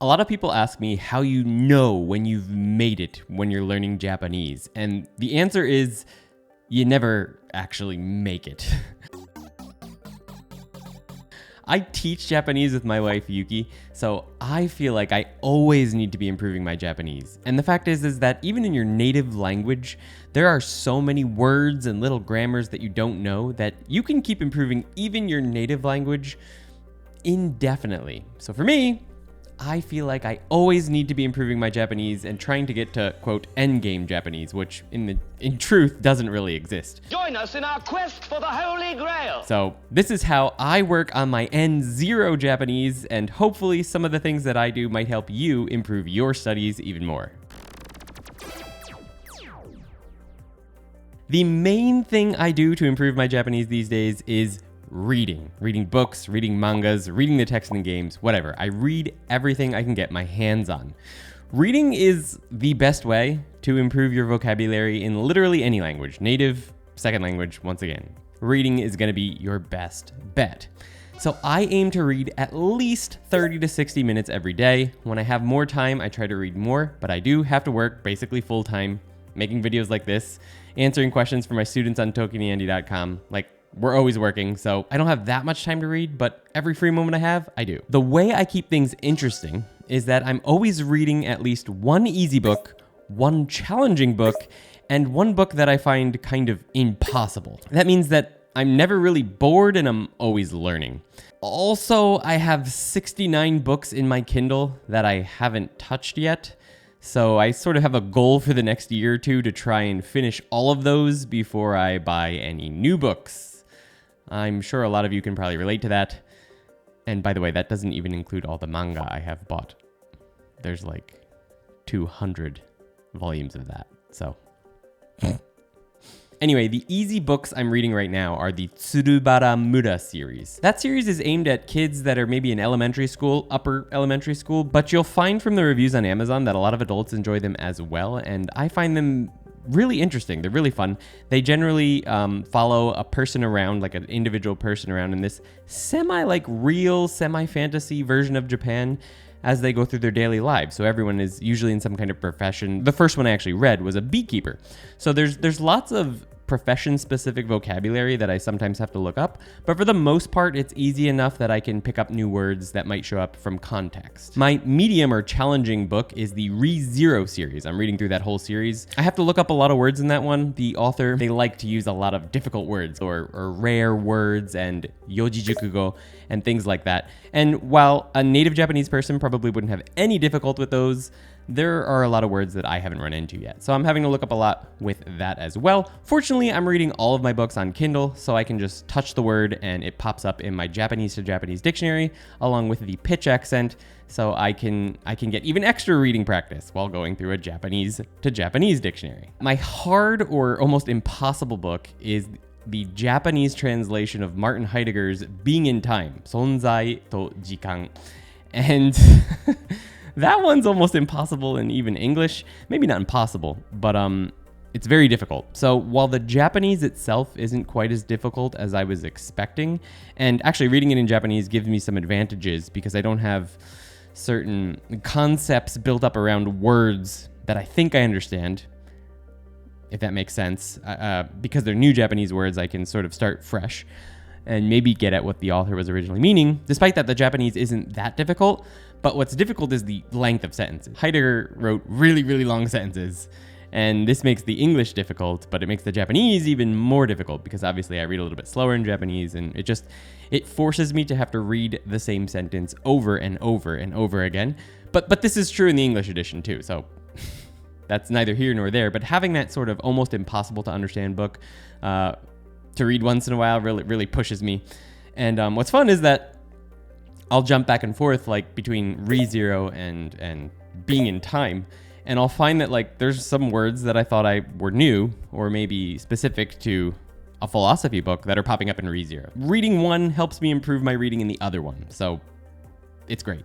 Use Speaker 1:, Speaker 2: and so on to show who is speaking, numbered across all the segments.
Speaker 1: A lot of people ask me how you know when you've made it when you're learning Japanese, and the answer is you never actually make it. I teach Japanese with my wife Yuki, so I feel like I always need to be improving my Japanese. And the fact is that even in your native language, there are so many words and little grammars that you don't know that you can keep improving even your native language indefinitely. So for me, I feel like I always need to be improving my Japanese and trying to get to, quote, endgame Japanese, which in truth doesn't really exist.
Speaker 2: Join us in our quest for the Holy Grail.
Speaker 1: So this is how I work on my N0 Japanese, and hopefully some of the things that I do might help you improve your studies even more. The main thing I do to improve my Japanese these days is reading books, reading mangas, reading the text in games, whatever. I read everything I can get my hands on. Reading is the best way to improve your vocabulary in literally any language, native, second language, once again. Reading is going to be your best bet. So I aim to read at least 30 to 60 minutes every day. When I have more time, I try to read more, but I do have to work basically full time, making videos like this, answering questions for my students on ToKiniAndy.com. We're always working, so I don't have that much time to read, but every free moment I have, I do. The way I keep things interesting is that I'm always reading at least one easy book, one challenging book, and one book that I find kind of impossible. That means that I'm never really bored and I'm always learning. Also, I have 69 books in my Kindle that I haven't touched yet. So I sort of have a goal for the next year or two to try and finish all of those before I buy any new books. I'm sure a lot of you can probably relate to that. And by the way, that doesn't even include all the manga I have bought. There's like 200 volumes of that. So anyway, the easy books I'm reading right now are the Tsurubara Mura series. That series is aimed at kids that are maybe in elementary school, upper elementary school, but you'll find from the reviews on Amazon that a lot of adults enjoy them as well, and I find them really interesting. They're really fun. They generally follow a person around, like an individual person around in this real, semi-fantasy version of Japan as they go through their daily lives. So everyone is usually in some kind of profession. The first one I actually read was a beekeeper. So there's lots of profession-specific vocabulary that I sometimes have to look up, but for the most part, it's easy enough that I can pick up new words that might show up from context. My medium or challenging book is the ReZero series. I'm reading through that whole series. I have to look up a lot of words in that one. The author, they like to use a lot of difficult words or rare words and yojijukugo and things like that. And while a native Japanese person probably wouldn't have any difficulty with those, there are a lot of words that I haven't run into yet. So I'm having to look up a lot with that as well. Fortunately, I'm reading all of my books on Kindle, so I can just touch the word and it pops up in my Japanese to Japanese dictionary along with the pitch accent, so I can get even extra reading practice while going through a Japanese to Japanese dictionary. My hard or almost impossible book is the Japanese translation of Martin Heidegger's Being in Time, Sonzai to Jikan. And that one's almost impossible in even English. Maybe not impossible, but it's very difficult. So while the Japanese itself isn't quite as difficult as I was expecting, and actually reading it in Japanese gives me some advantages because I don't have certain concepts built up around words that I think I understand, if that makes sense. Because they're new Japanese words, I can sort of start fresh and maybe get at what the author was originally meaning. Despite that, the Japanese isn't that difficult, but what's difficult is the length of sentences. Heidegger wrote really, really long sentences, and this makes the English difficult, but it makes the Japanese even more difficult because obviously I read a little bit slower in Japanese, and it forces me to have to read the same sentence over and over and over again. But this is true in the English edition too, so that's neither here nor there. But having that sort of almost impossible to understand book to read once in a while really pushes me. And what's fun is that I'll jump back and forth between ReZero and Being in Time, and I'll find that there's some words that I thought were new or maybe specific to a philosophy book that are popping up in ReZero. Reading one helps me improve my reading in the other one, so it's great.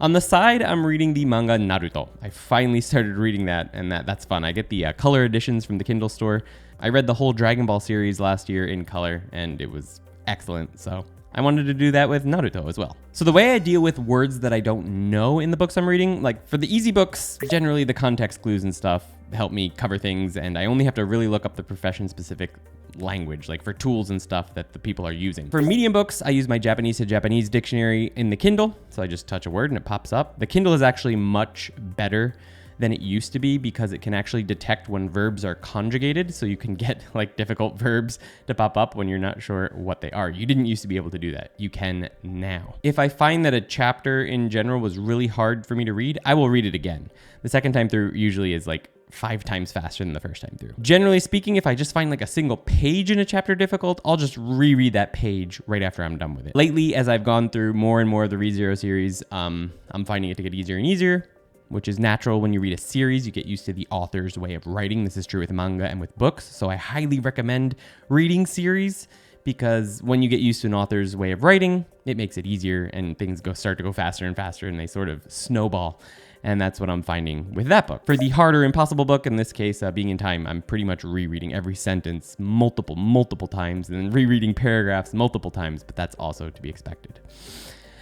Speaker 1: On the side, I'm reading the manga Naruto. I finally started reading that, and that's fun. I get the color editions from the Kindle store. I read the whole Dragon Ball series last year in color, and it was excellent, so I wanted to do that with Naruto as well. So the way I deal with words that I don't know in the books I'm reading, like for the easy books, generally the context clues and stuff help me cover things, and I only have to really look up the profession-specific language, like for tools and stuff that the people are using. For medium books, I use my Japanese to Japanese dictionary in the Kindle, so I just touch a word and it pops up. The Kindle is actually much better than it used to be because it can actually detect when verbs are conjugated, so you can get like difficult verbs to pop up when you're not sure what they are. You didn't used to be able to do that. You can now. If I find that a chapter in general was really hard for me to read, I will read it again. The second time through usually is like 5 times faster than the first time through. Generally speaking, if I just find like a single page in a chapter difficult, I'll just reread that page right after I'm done with it. Lately, as I've gone through more and more of the ReZero series, I'm finding it to get easier and easier, which is natural. When you read a series, you get used to the author's way of writing. This is true with manga and with books. So I highly recommend reading series because when you get used to an author's way of writing, it makes it easier and things start to go faster and faster and they sort of snowball. And that's what I'm finding with that book. For the harder impossible book, in this case, Being in Time, I'm pretty much rereading every sentence multiple times and then rereading paragraphs multiple times, but that's also to be expected.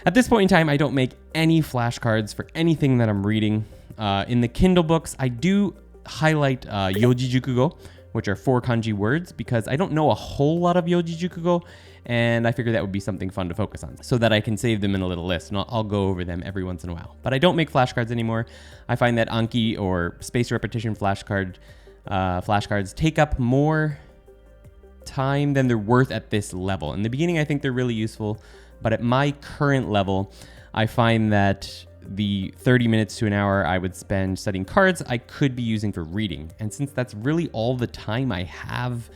Speaker 1: At this point in time, I don't make any flashcards for anything that I'm reading. In the Kindle books, I do highlight Yoji Jukugo, which are 4 kanji words, because I don't know a whole lot of Yoji Jukugo, and I figure that would be something fun to focus on so that I can save them in a little list, and I'll go over them every once in a while. But I don't make flashcards anymore. I find that Anki or space repetition flashcards take up more time than they're worth at this level. In the beginning, I think they're really useful, but at my current level, I find that the 30 minutes to an hour I would spend studying cards, I could be using for reading. And since that's really all the time I have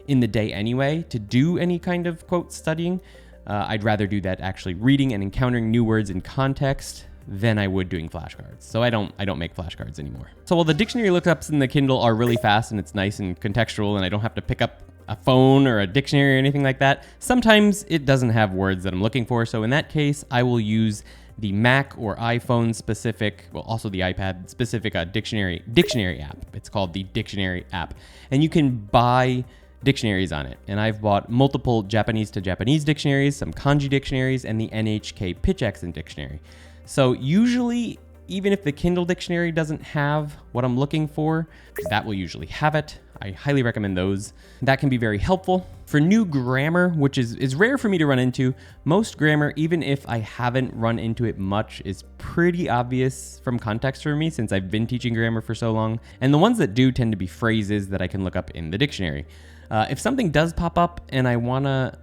Speaker 1: in the day anyway to do any kind of quote studying, I'd rather do that actually reading and encountering new words in context than I would doing flashcards. So I don't make flashcards anymore. So while the dictionary lookups in the Kindle are really fast and it's nice and contextual and I don't have to pick up a phone or a dictionary or anything like that, sometimes it doesn't have words that I'm looking for. So in that case, I will use the Mac or iPhone specific, well, also the iPad specific dictionary app. It's called the Dictionary app. And you can buy dictionaries on it. And I've bought multiple Japanese to Japanese dictionaries, some kanji dictionaries, and the NHK Pitch Accent dictionary. So usually, even if the Kindle dictionary doesn't have what I'm looking for, that will usually have it. I highly recommend those. That can be very helpful. For new grammar, which is rare for me to run into, most grammar, even if I haven't run into it much, is pretty obvious from context for me since I've been teaching grammar for so long. And the ones that do tend to be phrases that I can look up in the dictionary. If something does pop up and I want to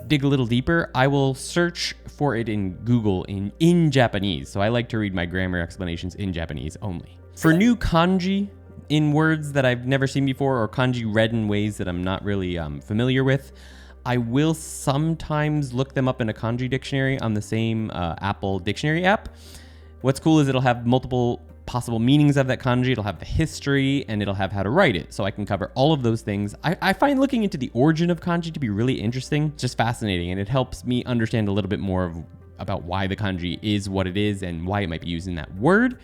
Speaker 1: dig a little deeper, I will search for it in Google in Japanese. So I like to read my grammar explanations in Japanese only. For new kanji in words that I've never seen before or kanji read in ways that I'm not really familiar with, I will sometimes look them up in a kanji dictionary on the same Apple dictionary app. What's cool is it'll have multiple possible meanings of that kanji, it'll have the history, and it'll have how to write it. So I can cover all of those things. I find looking into the origin of kanji to be really interesting, it's just fascinating, and it helps me understand a little bit more about why the kanji is what it is and why it might be used in that word.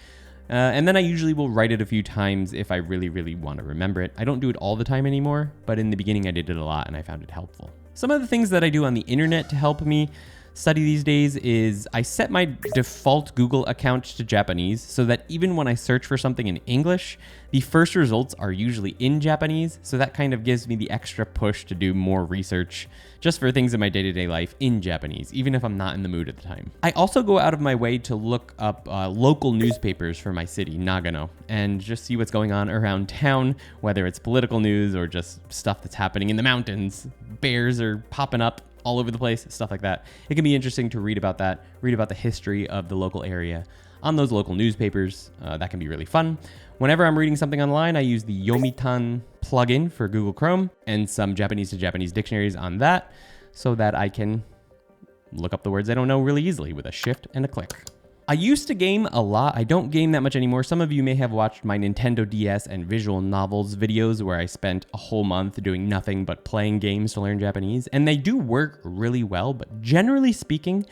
Speaker 1: And then I usually will write it a few times if I really, really want to remember it. I don't do it all the time anymore, but in the beginning I did it a lot and I found it helpful. Some of the things that I do on the internet to help me study these days is I set my default Google account to Japanese so that even when I search for something in English, the first results are usually in Japanese. So that kind of gives me the extra push to do more research just for things in my day-to-day life in Japanese, even if I'm not in the mood at the time. I also go out of my way to look up local newspapers for my city, Nagano, and just see what's going on around town, whether it's political news or just stuff that's happening in the mountains. Bears are popping up all over the place, stuff like that. It can be interesting to read about that, read about the history of the local area on those local newspapers. That can be really fun. Whenever I'm reading something online, I use the Yomitan plugin for Google Chrome and some Japanese to Japanese dictionaries on that so that I can look up the words I don't know really easily with a shift and a click. I used to game a lot. I don't game that much anymore. Some of you may have watched my Nintendo DS and visual novels videos where I spent a whole month doing nothing but playing games to learn Japanese. And they do work really well, but generally speaking,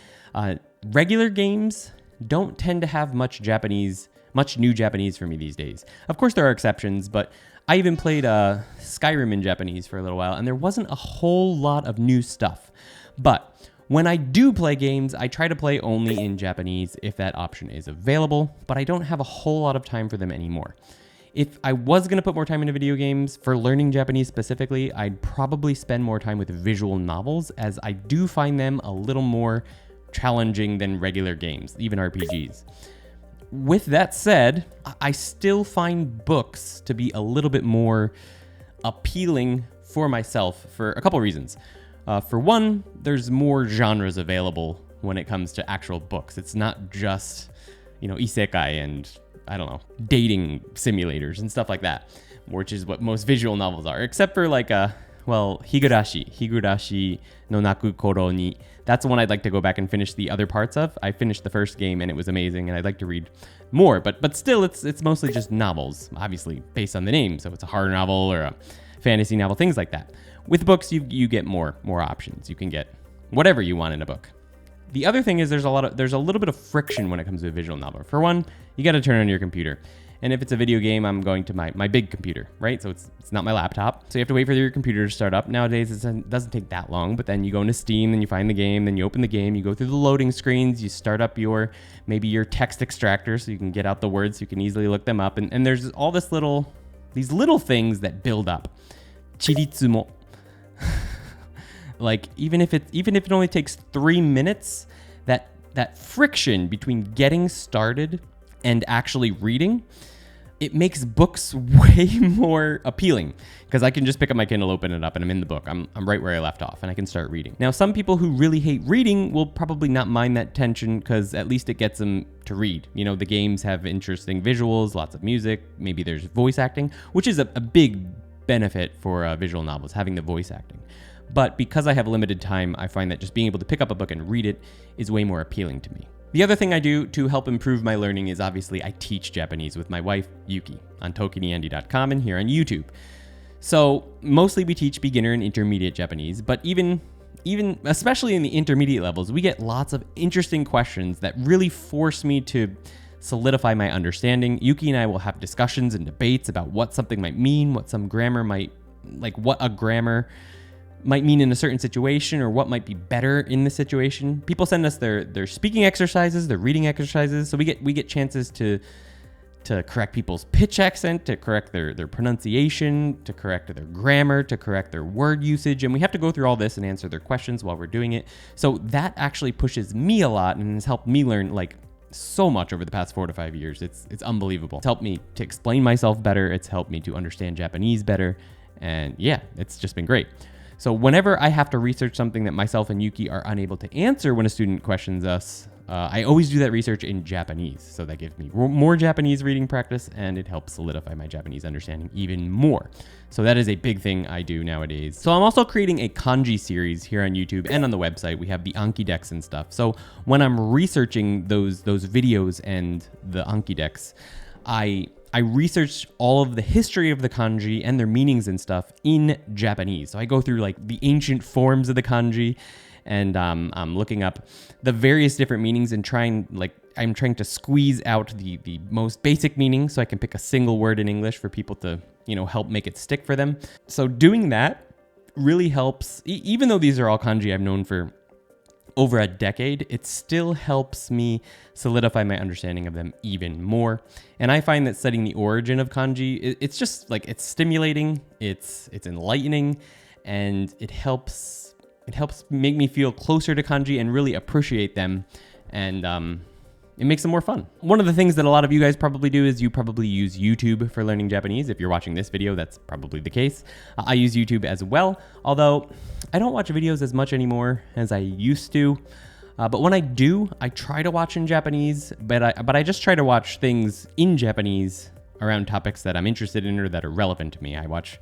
Speaker 1: regular games don't tend to have much new Japanese for me these days. Of course, there are exceptions, but I even played Skyrim in Japanese for a little while, and there wasn't a whole lot of new stuff. But When I do play games, I try to play only in Japanese if that option is available, but I don't have a whole lot of time for them anymore. If I was going to put more time into video games, for learning Japanese specifically, I'd probably spend more time with visual novels, as I do find them a little more challenging than regular games, even RPGs. With that said, I still find books to be a little bit more appealing for myself for a couple reasons. For one, there's more genres available when it comes to actual books. It's not just, isekai and, dating simulators and stuff like that, which is what most visual novels are, except for Higurashi no Naku Koro ni. That's the one I'd like to go back and finish the other parts of. I finished the first game and it was amazing, and I'd like to read more, but still, it's mostly just novels, obviously based on the name. So it's a horror novel or a fantasy novel, things like that. With books, you get more options. You can get whatever you want in a book. The other thing is there's a little bit of friction when it comes to a visual novel. For one, you got to turn on your computer. And if it's a video game, I'm going to my big computer, right? So it's not my laptop. So you have to wait for your computer to start up. Nowadays, it doesn't take that long, but then you go into Steam, then you find the game, then you open the game, you go through the loading screens, you start up maybe your text extractor so you can get out the words so you can easily look them up. And there's all these little things that build up. Chiritsumo. Like even if it only takes 3 minutes, that friction between getting started and actually reading, it makes books way more appealing, because I can just pick up my Kindle, open it up, and I'm in the book. I'm right where I left off, and I can start reading. Now, some people who really hate reading will probably not mind that tension, because at least it gets them to read. The games have interesting visuals, lots of music, maybe there's voice acting, which is a big benefit for visual novels, having the voice acting. But because I have limited time, I find that just being able to pick up a book and read it is way more appealing to me. The other thing I do to help improve my learning is obviously I teach Japanese with my wife, Yuki, on ToKiniAndy.com and here on YouTube. So mostly we teach beginner and intermediate Japanese, but even especially in the intermediate levels, we get lots of interesting questions that really force me to solidify my understanding. Yuki and I will have discussions and debates about what something might mean, what some grammar might, what a grammar might mean in a certain situation, or what might be better in the situation. People send us their speaking exercises, their reading exercises, so we get chances to correct people's pitch accent, to correct their pronunciation, to correct their grammar, to correct their word usage, and we have to go through all this and answer their questions while we're doing it. So that actually pushes me a lot and has helped me learn so much over the past 4 to 5 years. It's unbelievable. It's helped me to explain myself better. It's helped me to understand Japanese better, and yeah, it's just been great. So whenever I have to research something that myself and Yuki are unable to answer when a student questions us, I always do that research in Japanese. So that gives me more Japanese reading practice, and it helps solidify my Japanese understanding even more. So that is a big thing I do nowadays. So I'm also creating a kanji series here on YouTube and on the website. We have the Anki decks and stuff. So when I'm researching those videos and the Anki decks, I researched all of the history of the kanji and their meanings and stuff in Japanese. So I go through the ancient forms of the kanji, and I'm looking up the various different meanings and I'm trying to squeeze out the most basic meaning so I can pick a single word in English for people to, help make it stick for them. So doing that really helps. Even though these are all kanji I've known for over a decade, it still helps me solidify my understanding of them even more. And I find that studying the origin of kanji, it's just it's stimulating, it's enlightening, and it helps make me feel closer to kanji and really appreciate them, and it makes them more fun. One of the things that a lot of you guys probably do is you probably use YouTube for learning Japanese. If you're watching this video, that's probably the case. I use YouTube as well, although I don't watch videos as much anymore as I used to. But when I do, I try to watch in Japanese, but I just try to watch things in Japanese around topics that I'm interested in or that are relevant to me. I watch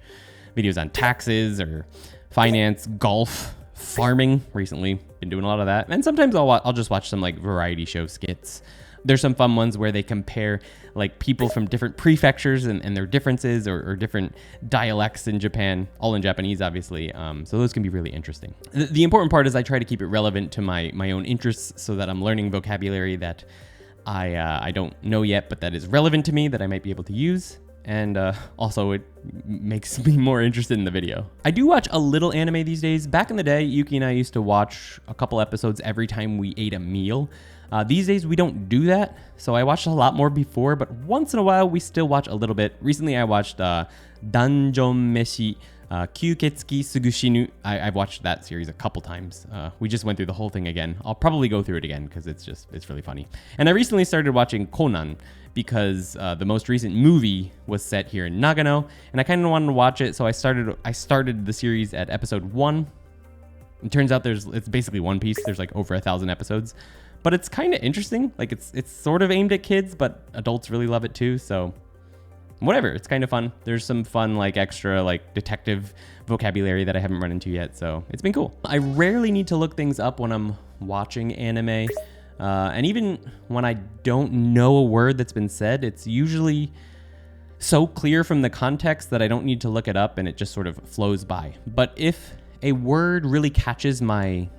Speaker 1: videos on taxes or finance, golf, farming. Recently been doing a lot of that, and sometimes I'll just watch some variety show skits. There's some fun ones where they compare people from different prefectures and their differences or different dialects in Japan, all in Japanese obviously. So those can be really interesting. The important part is I try to keep it relevant to my own interests, so that I'm learning vocabulary that I don't know yet, but that is relevant to me, that I might be able to use. and also it makes me more interested in the video. I do watch a little anime these days. Back in the day, Yuki and I used to watch a couple episodes every time we ate a meal. These days we don't do that, so I watched a lot more before, but once in a while we still watch a little bit. Recently I watched Danjon Meshi Kyuketsuki Sugushinu. I've watched that series a couple times. We just went through the whole thing again. I'll probably go through it again because it's really funny. And I recently started watching Conan because the most recent movie was set here in Nagano, and I kind of wanted to watch it, so I started the series at episode 1. It turns out it's basically One Piece. There's like over 1,000 episodes. But it's kind of interesting. Like it's sort of aimed at kids, but adults really love it too. So whatever, it's kind of fun. There's some fun like extra like detective vocabulary that I haven't run into yet. So it's been cool. I rarely need to look things up when I'm watching anime. And even when I don't know a word that's been said, it's usually so clear from the context that I don't need to look it up and it just sort of flows by. But if a word really catches my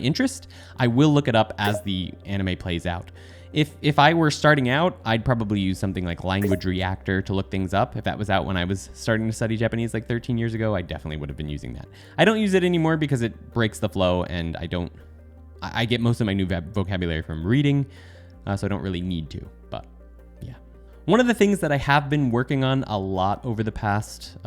Speaker 1: interest, I will look it up as the anime plays out. If I were starting out, I'd probably use something like Language Reactor to look things up. If that was out when I was starting to study Japanese like 13 years ago, I definitely would have been using that. I don't use it anymore because it breaks the flow, and I get most of my new vocabulary from reading, so I don't really need to, but yeah. One of the things that I have been working on a lot over the past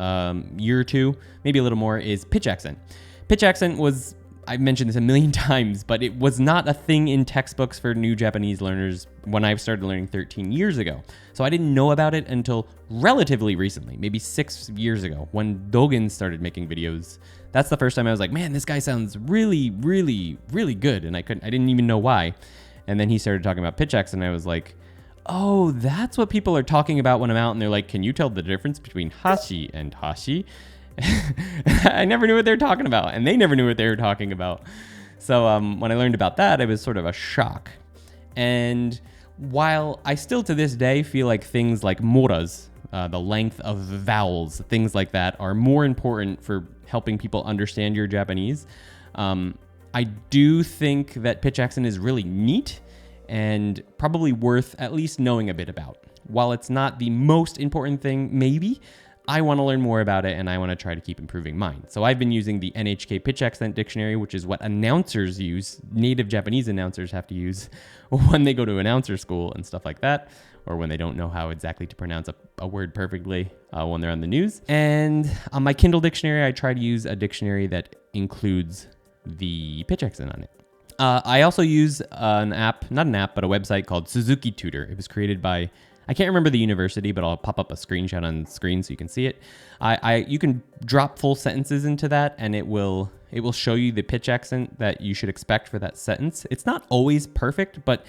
Speaker 1: year or two, maybe a little more, is pitch accent. Pitch accent was, I've mentioned this a million times, but it was not a thing in textbooks for new Japanese learners when I started learning 13 years ago. So I didn't know about it until relatively recently, maybe 6 years ago, when Dogen started making videos. That's the first time I was like, man, this guy sounds really, really, really good. And I didn't even know why. And then he started talking about pitch accent, and I was like, oh, that's what people are talking about when I'm out. And they're like, can you tell the difference between hashi and hashi? I never knew what they were talking about, and they never knew what they were talking about. So when I learned about that, it was sort of a shock. And while I still to this day feel like things like moras, the length of vowels, things like that, are more important for helping people understand your Japanese, I do think that pitch accent is really neat and probably worth at least knowing a bit about. While it's not the most important thing, maybe, I want to learn more about it, and I want to try to keep improving mine. So I've been using the NHK Pitch Accent Dictionary, which is what announcers use, native Japanese announcers have to use when they go to announcer school and stuff like that, or when they don't know how exactly to pronounce a word perfectly when they're on the news. And on my Kindle dictionary, I try to use a dictionary that includes the pitch accent on it. I also use not an app, but a website called Suzuki Tutor. It was created by, I can't remember the university, but I'll pop up a screenshot on screen so you can see it. You can drop full sentences into that, and it will show you the pitch accent that you should expect for that sentence. It's not always perfect, but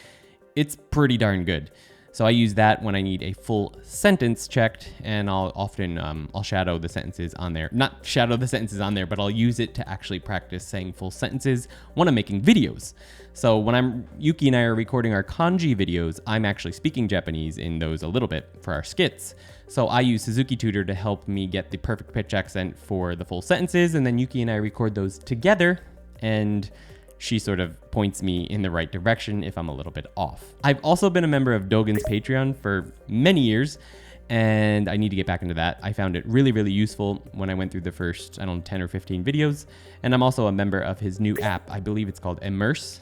Speaker 1: it's pretty darn good. So I use that when I need a full sentence checked, and I'll often I'll shadow the sentences on there. Not shadow the sentences on there, but I'll use it to actually practice saying full sentences when I'm making videos. So when Yuki and I are recording our kanji videos, I'm actually speaking Japanese in those a little bit for our skits. So I use Suzuki Tutor to help me get the perfect pitch accent for the full sentences, and then Yuki and I record those together, and she sort of points me in the right direction if I'm a little bit off. I've also been a member of Dogen's Patreon for many years, and I need to get back into that. I found it really, really useful when I went through the first, 10 or 15 videos. And I'm also a member of his new app. I believe it's called Immerse.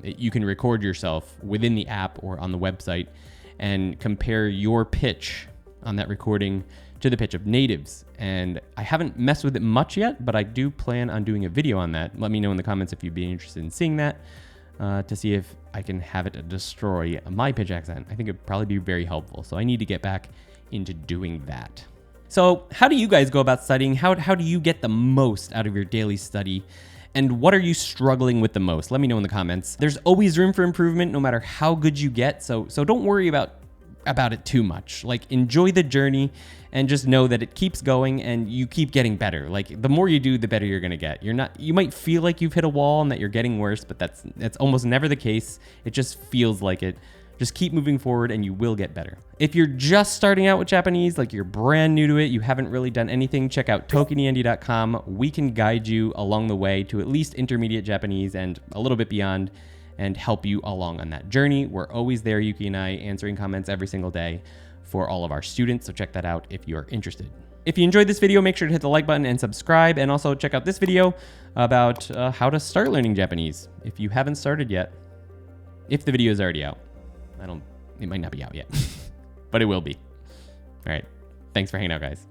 Speaker 1: You can record yourself within the app or on the website and compare your pitch on that recording to the pitch of natives. And I haven't messed with it much yet, but I do plan on doing a video on that. Let me know in the comments if you'd be interested in seeing that, to see if I can have it destroy my pitch accent. I think it'd probably be very helpful. So I need to get back into doing that. So how do you guys go about studying? How do you get the most out of your daily study? And what are you struggling with the most? Let me know in the comments. There's always room for improvement no matter how good you get. So don't worry about it too much. Like, enjoy the journey and just know that it keeps going and you keep getting better. Like, the more you do, the better you're gonna get. You might feel like you've hit a wall and that you're getting worse, but that's almost never the case. It just feels like it. Just keep moving forward and you will get better. If you're just starting out with Japanese, like you're brand new to it, you haven't really done anything, check out ToKiniAndy.com. We can guide you along the way to at least intermediate Japanese and a little bit beyond. and help you along on that journey. We're always there, Yuki and I, answering comments every single day for all of our students. So check that out if you're interested. If you enjoyed this video, make sure to hit the like button and subscribe, and also check out this video about how to start learning Japanese if you haven't started yet. If the video is already out. It might not be out yet, but it will be. All right. Thanks for hanging out, guys.